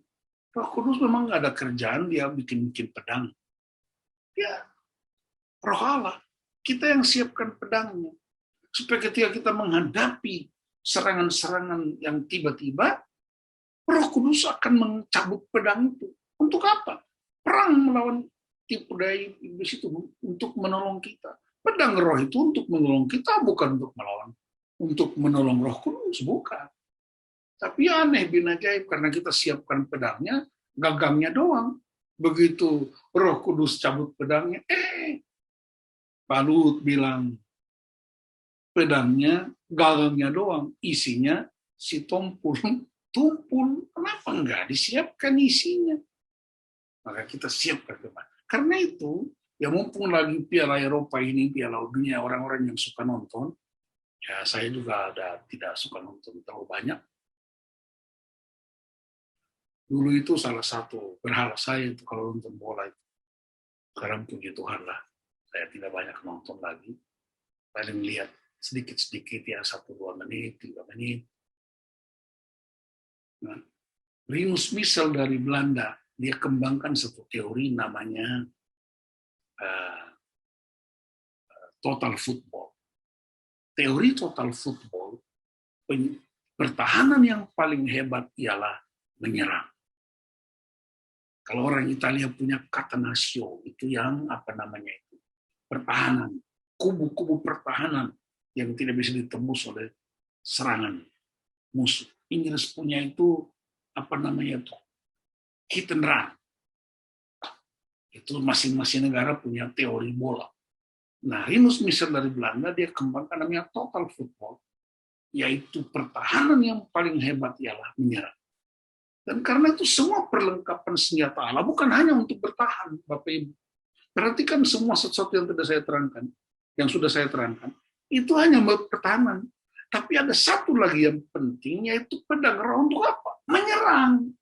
Roh Kudus memang nggak ada kerjaan, dia bikin-bikin pedang. Ya, Roh Allah. Kita yang siapkan pedangnya. Supaya ketika kita menghadapi serangan-serangan yang tiba-tiba, Roh Kudus akan mencabut pedang itu. Untuk apa? Perang melawan tipu daya iblis itu, untuk menolong kita. Pedang roh itu untuk menolong kita, bukan untuk melawan. Untuk menolong Roh Kudus, bukan. Tapi aneh bin ajaib, karena kita siapkan pedangnya, gagangnya doang. Begitu Roh Kudus cabut pedangnya, Pak Lut bilang, pedangnya, gagangnya doang, isinya si tumpul. Kenapa enggak disiapkan isinya? Maka kita siapkan kembali. Karena itu, ya mumpung lagi Piala Eropa ini, Piala Dunia, orang-orang yang suka nonton, ya saya juga tidak suka nonton terlalu banyak. Dulu itu salah satu berhala saya itu kalau nonton bola itu. Sekarang puji Tuhan lah, saya tidak banyak nonton lagi. Paling lihat sedikit-sedikit ya, 1-2 menit, 3 menit. Nah, Rinus Michels dari Belanda, dia kembangkan satu teori namanya total football. Teori total football, pertahanan yang paling hebat ialah menyerang. Kalau orang Italia punya catenaccio, itu yang apa namanya itu, pertahanan, kubu-kubu pertahanan yang tidak bisa ditembus oleh serangan musuh. Inggris punya itu apa namanya itu, hit and run. Itu masing-masing negara punya teori bola. Nah, Rinus Michels dari Belanda, dia kembangkan namanya total football, yaitu pertahanan yang paling hebat ialah menyerang. Dan karena itu semua perlengkapan senjata Allah bukan hanya untuk bertahan, Bapak Ibu. Perhatikan semua sesuatu yang sudah saya terangkan, itu hanya pertahanan. Tapi ada satu lagi yang penting, yaitu pedang roh untuk apa? Menyerang.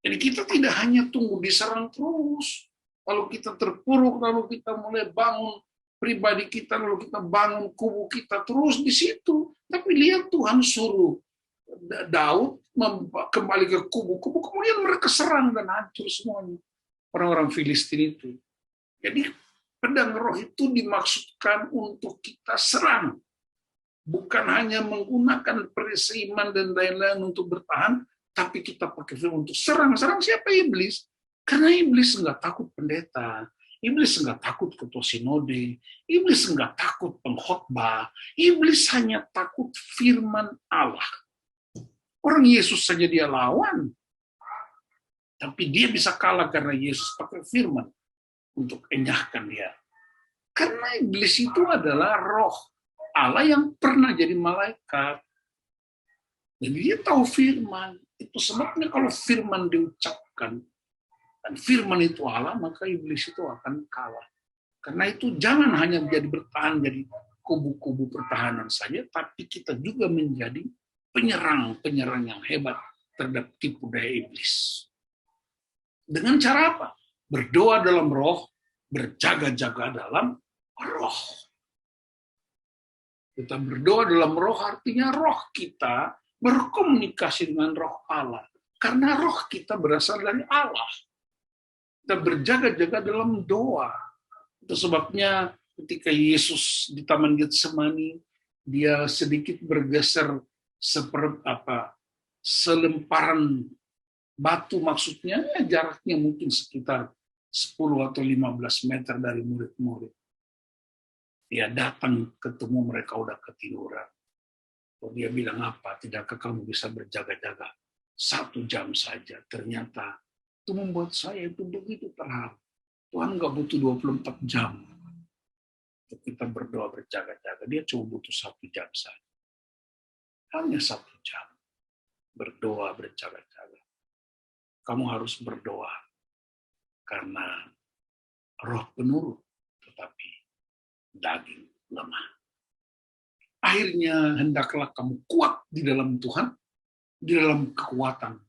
Jadi kita tidak hanya tunggu diserang terus. Lalu kita terpuruk, lalu kita mulai bangun pribadi kita, lalu kita bangun kubu kita terus di situ. Tapi lihat Tuhan suruh Daud kembali ke kubu-kubu, kemudian mereka serang dan hancur semuanya. Orang-orang Filistin itu. Jadi pedang roh itu dimaksudkan untuk kita serang. Bukan hanya menggunakan perisai iman dan lain-lain untuk bertahan, tapi kita pakai firman untuk serang. Serang siapa? Iblis. Karena iblis nggak takut pendeta. Iblis nggak takut ketua sinode. Iblis nggak takut pengkhotbah. Iblis hanya takut firman Allah. Orang Yesus saja dia lawan. Tapi dia bisa kalah karena Yesus pakai firman untuk enyahkan dia. Karena iblis itu adalah roh Allah yang pernah jadi malaikat. Dan dia tahu firman. Itu sebabnya kalau firman diucapkan, dan firman itu Allah, maka iblis itu akan kalah. Karena itu jangan hanya jadi bertahan, jadi kubu-kubu pertahanan saja, tapi kita juga menjadi penyerang-penyerang yang hebat terhadap tipu daya iblis. Dengan cara apa? Berdoa dalam roh, berjaga-jaga dalam roh. Kita berdoa dalam roh artinya roh kita berkomunikasi dengan roh Allah. Karena roh kita berasal dari Allah. Kita berjaga-jaga dalam doa. Itu sebabnya ketika Yesus di Taman Getsemani, dia sedikit bergeser selemparan batu, maksudnya jaraknya mungkin sekitar 10 atau 15 meter dari murid-murid. Dia datang ketemu mereka udah ketiduran. Dia bilang apa? Tidakkah kamu bisa berjaga-jaga 1 jam saja? Ternyata itu membuat saya itu begitu terharu. Tuhan nggak butuh 24 jam untuk kita berdoa berjaga-jaga. Dia cuma butuh 1 jam saja. Hanya 1 jam berdoa berjaga-jaga. Kamu harus berdoa karena roh penurut, tetapi daging lemah. Akhirnya hendaklah kamu kuat di dalam Tuhan, di dalam kekuatan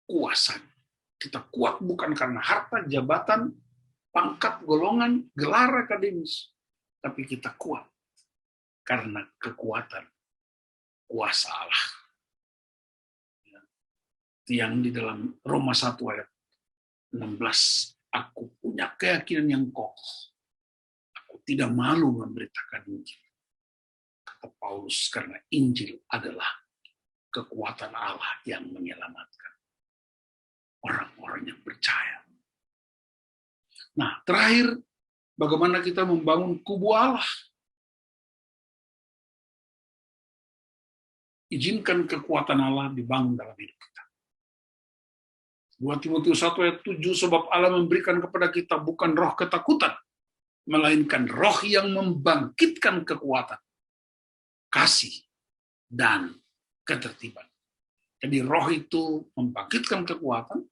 kuasa. Kita kuat bukan karena harta, jabatan, pangkat, golongan, gelar akademis, tapi kita kuat karena kekuatan kuasa Allah. Yang di dalam Roma 1 ayat 16, aku punya keyakinan yang kokoh. Aku tidak malu memberitakan Injil. Kata Paulus, karena Injil adalah kekuatan Allah yang menyelamatkan orang-orang yang percaya. Nah, terakhir, bagaimana kita membangun kubu Allah? Izinkan kekuatan Allah dibangun dalam hidup kita. 2 Timotius 1 ayat 7, sebab Allah memberikan kepada kita bukan roh ketakutan, melainkan roh yang membangkitkan kekuatan, kasih, dan ketertiban. Jadi roh itu membangkitkan kekuatan,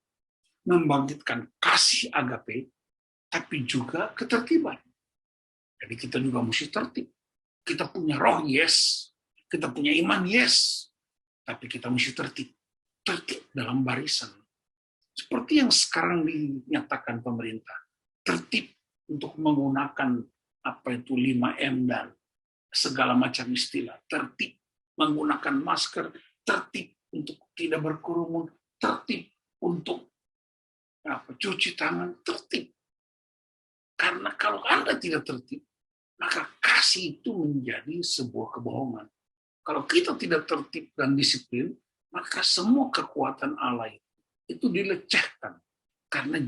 membangkitkan kasih agape, tapi juga ketertiban. Jadi kita juga mesti tertib. Kita punya roh, yes. Kita punya iman, yes. Tapi kita mesti tertib. tertib dalam barisan. Seperti yang sekarang dinyatakan pemerintah, tertib untuk menggunakan apa itu 5M dan segala macam istilah, tertib menggunakan masker, tertib untuk tidak berkerumun, tertib untuk cuci tangan, tertib. Karena kalau Anda tidak tertib, maka kasih itu menjadi sebuah kebohongan. Kalau kita tidak tertib dan disiplin, maka semua kekuatan Allah itu dilecehkan. Karena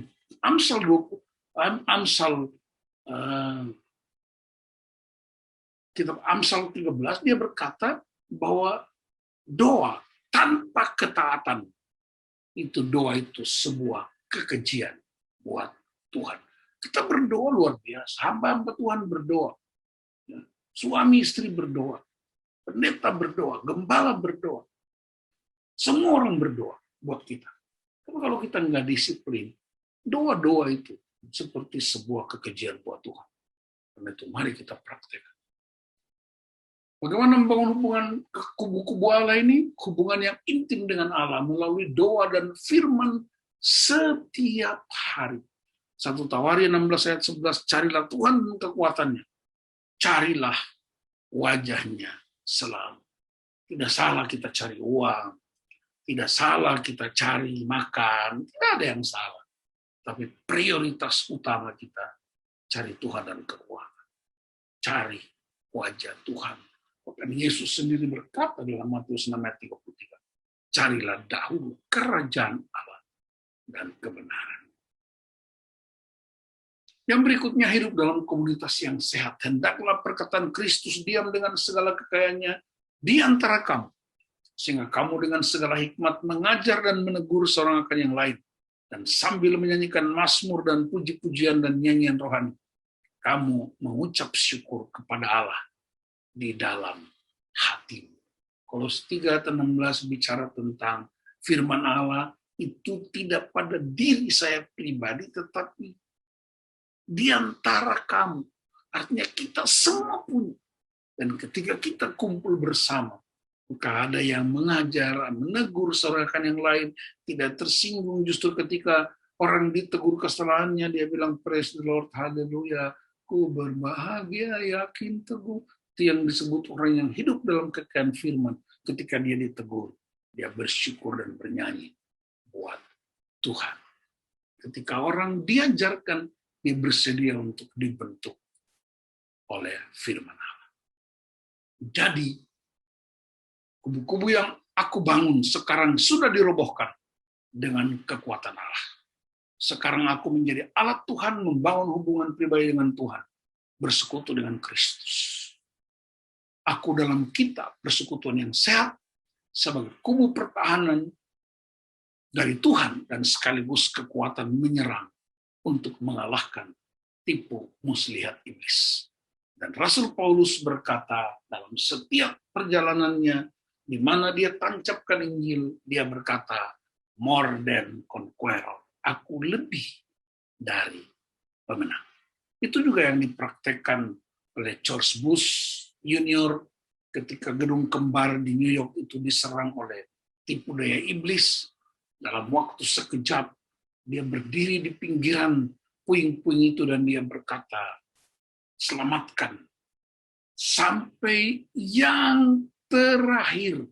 Amsal 13 dia berkata bahwa doa tanpa ketaatan doa itu sebuah kekejian buat Tuhan. Kita berdoa luar biasa, hamba-hamba Tuhan berdoa, suami istri berdoa, pendeta berdoa, gembala berdoa, semua orang berdoa buat kita. Tapi kalau kita nggak disiplin, doa-doa itu seperti sebuah kekejian buat Tuhan. Karena itu mari kita praktekkan. Bagaimana membangun hubungan kubu-kubu Allah ini? Hubungan yang intim dengan Allah melalui doa dan firman setiap hari. 1 Tawaria 16 ayat 11, carilah Tuhan kekuatannya. Carilah wajahnya selalu. Tidak salah kita cari uang. Tidak salah kita cari makan. Tidak ada yang salah. Tapi prioritas utama kita cari Tuhan dan kekuatan. Cari wajah Tuhan. Bahkan Yesus sendiri berkata dalam Matius 6 ayat 33, carilah dahulu kerajaan Allah dan kebenaran. Yang berikutnya, hidup dalam komunitas yang sehat. Hendaklah perkataan Kristus diam dengan segala kekayaannya di antara kamu, sehingga kamu dengan segala hikmat mengajar dan menegur seorang akan yang lain, dan sambil menyanyikan mazmur dan puji-pujian dan nyanyian rohani, kamu mengucap syukur kepada Allah di dalam hatimu. Kolose 3:16 bicara tentang firman Allah itu tidak pada diri saya pribadi, tetapi di antara kamu. Artinya kita semua punya. Dan ketika kita kumpul bersama, maka ada yang mengajar, menegur seorang yang lain, tidak tersinggung. Justru ketika orang ditegur kesalahannya, dia bilang, praise the Lord, haleluya, ku berbahagia, yakin, teguh. Itu yang disebut orang yang hidup dalam kekayaan firman. Ketika dia ditegur, dia bersyukur dan bernyanyi buat Tuhan. Ketika orang diajarkan, dia bersedia untuk dibentuk oleh firman Allah. Jadi, kubu-kubu yang aku bangun sekarang sudah dirobohkan dengan kekuatan Allah. Sekarang aku menjadi alat Tuhan membangun hubungan pribadi dengan Tuhan, bersekutu dengan Kristus. Aku dalam kitab persekutuan yang sehat sebagai kubu pertahanan dari Tuhan dan sekaligus kekuatan menyerang untuk mengalahkan tipu muslihat iblis. Dan Rasul Paulus berkata dalam setiap perjalanannya di mana dia tancapkan Injil, dia berkata, more than conqueror, aku lebih dari pemenang. Itu juga yang dipraktekkan oleh George Bush Junior ketika gedung kembar di New York itu diserang oleh tipu daya iblis. Dalam waktu sekejap, dia berdiri di pinggiran puing-puing itu dan dia berkata, selamatkan sampai yang terakhir.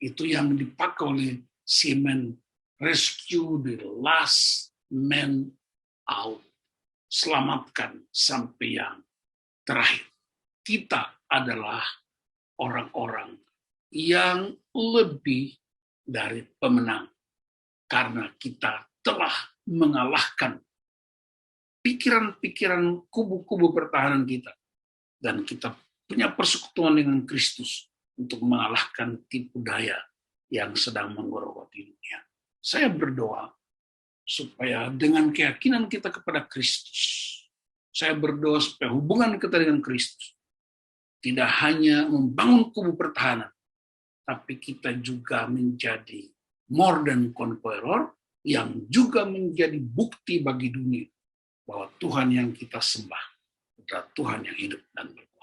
Itu yang dipakai oleh Seaman, rescue the last man out. Selamatkan sampai yang terakhir. Kita adalah orang-orang yang lebih dari pemenang. Karena kita telah mengalahkan pikiran-pikiran kubu-kubu pertahanan kita. Dan kita punya persekutuan dengan Kristus untuk mengalahkan tipu daya yang sedang menggerogoti dunia. Saya berdoa supaya dengan keyakinan kita kepada Kristus, saya berdoa supaya hubungan kita dengan Kristus tidak hanya membangun kubu pertahanan, tapi kita juga menjadi more than conqueror yang juga menjadi bukti bagi dunia bahwa Tuhan yang kita sembah adalah Tuhan yang hidup dan berkuasa.